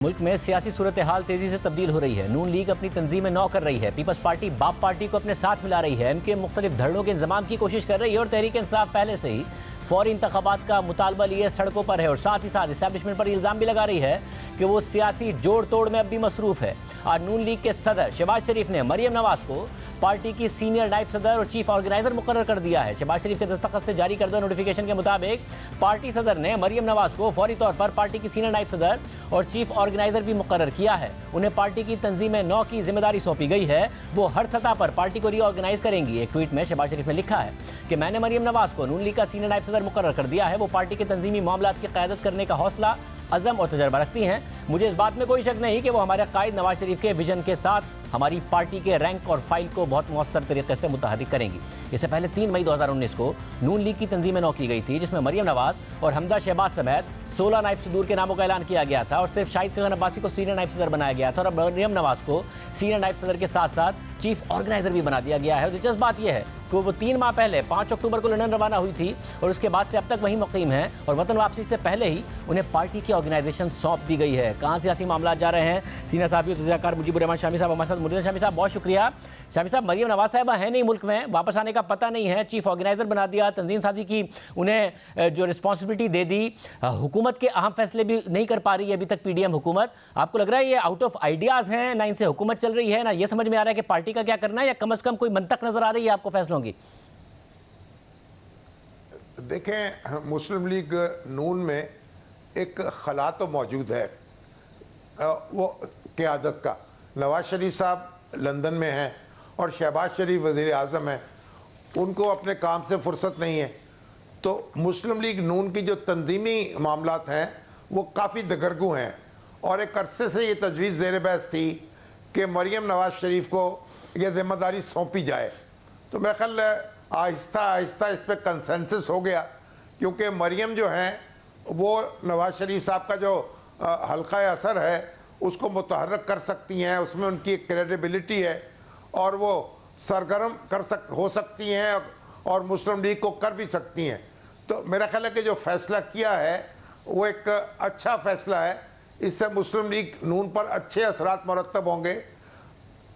मुल्क में सियासी सूरत हाल तेजी से तब्दील हो रही है। नून लीग अपनी तंजीमें नौ कर रही है। पीपल्स पार्टी बाप पार्टी को अपने साथ मिला रही है। एमके मुख्तलिफ धरनों के इंतजाम की कोशिश कर रही है और तहरीक इंसाफ पहले से ही फौरी इंतखाबात का मुतालबा लिए सड़कों पर है और साथ ही साथ इस्टेब्लिशमेंट पर इल्ज़ाम भी लगा रही है कि वो सियासी जोड़ तोड़ में अब भी मसरूफ़ है। आज नून लीग के सदर शहबाज शरीफ ने मरियम नवाज को पार्टी की सीनियर नायब सदर और चीफ ऑर्गेनाइजर मुकर्रर कर दिया है। शहबाज शरीफ के दस्तखत से जारी करदा नोटिफिकेशन के मुताबिक पार्टी सदर ने मरियम नवाज को फौरी तौर पर पार्टी की सीनियर नायब सदर और चीफ ऑर्गेनाइजर भी मुकर्रर किया है। उन्हें पार्टी की तंजीमें नौ की जिम्मेदारी सौंपी गई है। वो हर सतह पर पार्टी को रीऑर्गेनाइज करेंगी। एक ट्वीट में शहबाज शरीफ ने लिखा है कि मैंने मरियम नवाज को नून लीग का सीनियर नायब सदर मुकर्रर कर दिया है। वो पार्टी के तंजीमी मामलात की क़यादत करने का हौसला, अज़म और तजर्बा रखती हैं। मुझे इस बात में कोई शक नहीं कि वो हमारे कायद नवाज शरीफ के विजन के साथ हमारी पार्टी के रैंक और फाइल को बहुत मौसर तरीके से मुतहर्रिक करेंगी। इससे पहले 3 मई 2019 को नून लीग की तंजीमें नौ की गई थी, जिसमें मरियम नवाज और हमजा शहबाज समेत 16 नायब सदूर के नामों का ऐलान किया गया था और सिर्फ शाहिद खान अब्बासी को सीनियर नायब सदर बनाया गया था और अब मरियम नवाज को सीनियर नायब सदर के साथ साथ चीफ ऑर्गेनाइजर भी बना दिया गया है। दिलचस्प बात यह है कि वो 3 माह पहले 5 अक्टूबर को लंदन रवाना हुई थी और उसके बाद से अब तक वहीं मुकीम हैं और वतन वापसी से पहले ही उन्हें पार्टी की ऑर्गेनाइजेशन सौंप दी गई है। कहाँ सियासी मामला जा रहे हैं, सीनियर साहब तज़कियाकार मुजीबुर रहमान शामी साहब हमारे साथ मौजूद हैं। शामी साहब बहुत शुक्रिया। शामी साहब, मरियम नवाज साहिबा है नहीं मुल्क में, वापस आने का पता नहीं है, चीफ ऑर्गेनाइजर बना दिया, तंजीम साजी की उन्हें जो रिस्पॉन्सिबिलिटी दे दी, हुकूमत के अहम फैसले भी नहीं कर पा रही है अभी तक पीडीएम हुकूमत। आपको लग रहा है ये आउट ऑफ आइडियाज़ हैं, ना इनसे हुकूमत चल रही है, ना ये समझ में आ रहा है कि पार्टी का क्या करना है, या कम अज़ कम कोई मंतक नज़र आ रही है आपको फैसलों की? देखें, मुस्लिम लीग नून में एक खला तो मौजूद है वो क़यादत का। नवाज शरीफ साहब लंदन में हैं और शहबाज शरीफ वज़ीर आज़म हैं, उनको अपने काम से फुर्सत नहीं है। तो मुस्लिम लीग नून की जो तंजीमी मामलात हैं वो काफ़ी दगरगू हैं और एक अरसे से ये तजवीज़ ज़ेर बहस थी कि मरियम नवाज शरीफ को ये ज़िम्मेदारी सौंपी जाए। तो मेरा ख्याल आहिस्ता आहिस्ता इस पर कंसेंसस हो गया, क्योंकि मरियम जो हैं वो नवाज शरीफ साहब का जो हल्का असर है उसको मुतहर्रिक कर सकती हैं, उसमें उनकी एक क्रेडिबिलिटी है और वो सरगर्म हो सकती हैं और मुस्लिम लीग को कर भी सकती हैं। तो मेरा ख्याल है कि जो फ़ैसला किया है वो एक अच्छा फ़ैसला है। इससे मुस्लिम लीग नून पर अच्छे असरात मुरतब होंगे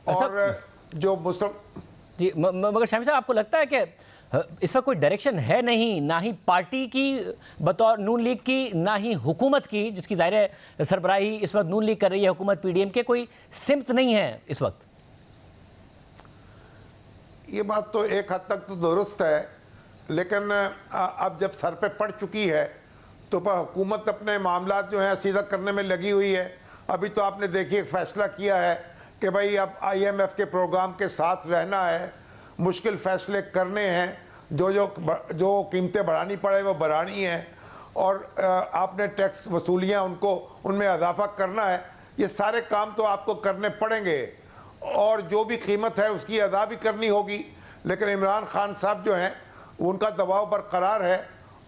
और जो मुस्लिम जी, मगर शामी साहब, आपको लगता है कि इस वक्त कोई डायरेक्शन है नहीं, ना ही पार्टी की बतौर नून लीग की, ना ही हुकूमत की, जिसकी ज़ाहिर सरबराही इस वक्त नून लीग कर रही है, हुकूमत पीडीएम के, कोई सिमत नहीं है इस वक्त? ये बात तो एक हद तक तो दुरुस्त है, लेकिन अब जब सर पे पड़ चुकी है तो पर हुकूमत अपने मामलात जो हैं सीधा करने में लगी हुई है। अभी तो आपने देखिए फैसला किया है कि भाई अब IMF के प्रोग्राम के साथ रहना है, मुश्किल फ़ैसले करने हैं, जो कीमतें बढ़ानी पड़े वो बढ़ानी है और आपने टैक्स वसूलियाँ उनमें इजाफा करना है। ये सारे काम तो आपको करने पड़ेंगे और जो भी कीमत है उसकी अदा भी करनी होगी। लेकिन इमरान खान साहब जो हैं उनका दबाव बरकरार है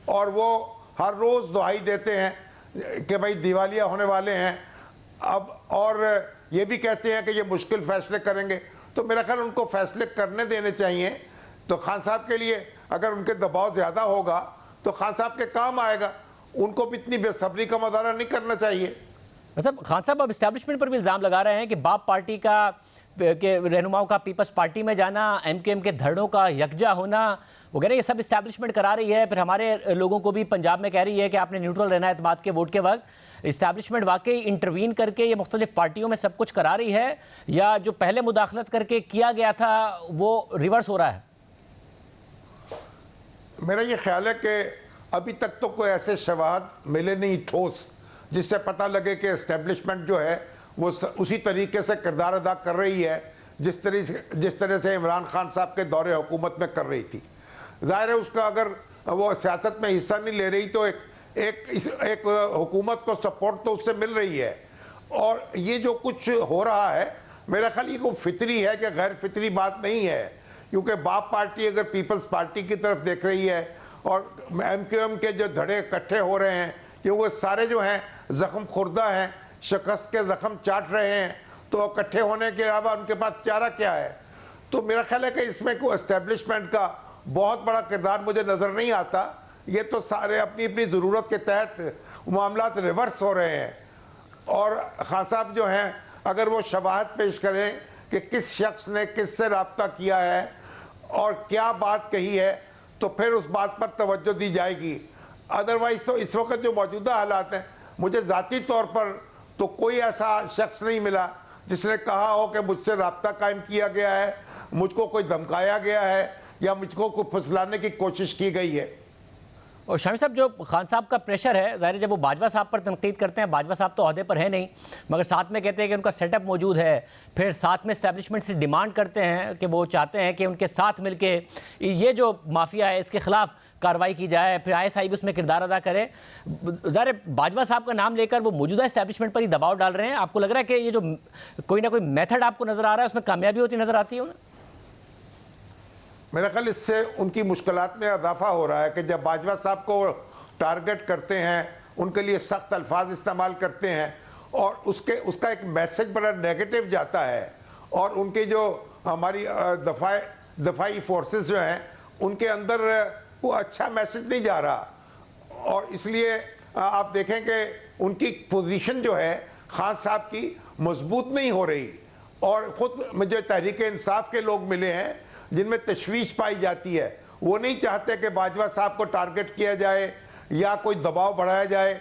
और वो हर रोज़ दुहाई देते हैं कि भाई दिवालिया होने वाले हैं अब, और ये भी कहते हैं कि ये मुश्किल फ़ैसले करेंगे। तो मेरा ख्याल उनको फ़ैसले करने देने चाहिए। तो खान साहब के लिए अगर उनके दबाव ज़्यादा होगा तो खान साहब के काम आएगा, उनको भी इतनी बेसब्री का मुजाहरा नहीं करना चाहिए। मतलब खान साहब अब इस्टेब्लिशमेंट पर भी इल्ज़ाम लगा रहे हैं कि बाप पार्टी के रहनुमाओं का पीपल्स पार्टी में जाना, MKM के धड़ों का यकजा होना वगैरह, ये सब इस्टेब्लिशमेंट करा रही है। फिर हमारे लोगों को भी पंजाब में कह रही है कि आपने न्यूट्रल रहना है एतमाद के वोट के वक्त। इस्टेब्लिशमेंट वाकई इंटरवीन करके ये मुख्तलिफ पार्टियों में सब कुछ करा रही है, या जो पहले मुदाखलत करके किया गया था वो रिवर्स हो रहा है? मेरा ये ख्याल है कि अभी तक तो कोई ऐसे शवाहद मिले नहीं ठोस जिससे पता लगे कि इस्टेब्लिशमेंट जो है वो उसी तरीके से किरदार अदा कर रही है जिस तरह से इमरान खान साहब के दौरे हुकूमत में कर रही थी। ज़ाहिर है उसका अगर वो सियासत में हिस्सा नहीं ले रही तो एक हुकूमत को सपोर्ट तो उससे मिल रही है। और ये जो कुछ हो रहा है मेरा ख्याल ये कोई फितरी है कि गैर फितरी बात नहीं है, क्योंकि बाप पार्टी अगर पीपल्स पार्टी की तरफ देख रही है और MQM के जो धड़े इकट्ठे हो रहे हैं क्योंकि वो सारे जो हैं ज़ख्म खुर्दा हैं, शिकस्त के ज़ख्म चाट रहे हैं, तो इकट्ठे होने के अलावा उनके पास चारा क्या है? तो मेरा ख्याल है कि इसमें कोई एस्टेब्लिशमेंट का बहुत बड़ा किरदार मुझे नज़र नहीं आता। ये तो सारे अपनी अपनी ज़रूरत के तहत मामलात रिवर्स हो रहे हैं। اور خان صاحب جو ہیں اگر وہ شواہد پیش کریں کہ کس شخص نے کس سے رابطہ کیا ہے اور کیا بات کہی ہے تو پھر اس بات پر توجہ دی جائے گی. ادروائز تو اس وقت جو موجودہ حالات ہیں مجھے ذاتی طور پر تو کوئی ایسا شخص نہیں ملا جس نے کہا ہو کہ مجھ سے رابطہ قائم کیا گیا ہے, مجھ کو کوئی دھمکایا گیا ہے یا مجھ کو کوئی پھسلانے کی کوشش کی گئی ہے. اور شامی صاحب جو خان صاحب کا پریشر ہے ظاہر ہے جب وہ باجوہ صاحب پر تنقید کرتے ہیں, باجوہ صاحب تو عہدے پر ہے نہیں مگر ساتھ میں کہتے ہیں کہ ان کا سیٹ اپ موجود ہے, پھر ساتھ میں اسٹیبلشمنٹ سے ڈیمانڈ کرتے ہیں کہ وہ چاہتے ہیں کہ ان کے ساتھ مل کے یہ جو مافیا ہے اس کے خلاف کارروائی کی جائے, پھر ISI بھی اس میں کردار ادا کرے. ظاہر باجوہ صاحب کا نام لے کر وہ موجودہ اسٹیبلشمنٹ پر ہی دباؤ ڈال رہے ہیں. آپ کو لگ رہا ہے کہ یہ جو کوئی نہ کوئی میتھڈ آپ کو نظر آ رہا ہے اس میں کامیابی ہوتی نظر آتی ہے انہیں؟ میرا خیال اس سے ان کی مشکلات میں اضافہ ہو رہا ہے کہ جب باجوہ صاحب کو ٹارگٹ کرتے ہیں, ان کے لیے سخت الفاظ استعمال کرتے ہیں اور اس کا ایک میسج بڑا نیگیٹو جاتا ہے, اور ان کے جو ہماری دفاعی فورسز جو ہیں ان کے اندر وہ اچھا میسج نہیں جا رہا, اور اس لیے آپ دیکھیں کہ ان کی پوزیشن جو ہے خان صاحب کی مضبوط نہیں ہو رہی. اور خود مجھے تحریک انصاف کے لوگ ملے ہیں جن میں تشویش پائی جاتی ہے, وہ نہیں چاہتے کہ باجوہ صاحب کو ٹارگٹ کیا جائے یا کوئی دباؤ بڑھایا جائے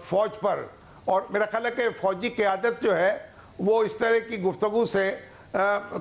فوج پر. اور میرا خیال ہے کہ فوجی قیادت جو ہے وہ اس طرح کی گفتگو سے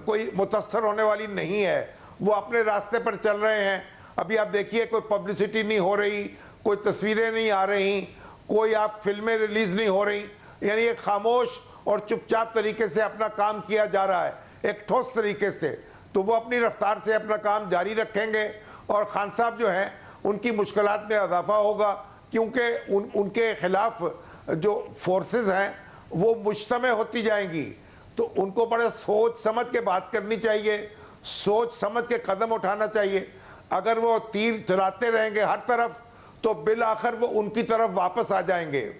کوئی متاثر ہونے والی نہیں ہے, وہ اپنے راستے پر چل رہے ہیں. ابھی آپ دیکھیے کوئی پبلسٹی نہیں ہو رہی, کوئی تصویریں نہیں آ رہی, کوئی آپ فلمیں ریلیز نہیں ہو رہی, یعنی ایک خاموش اور چپ چاپ طریقے سے اپنا کام کیا جا رہا ہے, ایک ٹھوس طریقے سے. تو وہ اپنی رفتار سے اپنا کام جاری رکھیں گے اور خان صاحب جو ہیں ان کی مشکلات میں اضافہ ہوگا, کیونکہ ان کے خلاف جو فورسز ہیں وہ مجتمع ہوتی جائیں گی. تو ان کو بڑے سوچ سمجھ کے بات کرنی چاہیے, سوچ سمجھ کے قدم اٹھانا چاہیے. اگر وہ تیر چلاتے رہیں گے ہر طرف تو بالآخر وہ ان کی طرف واپس آ جائیں گے.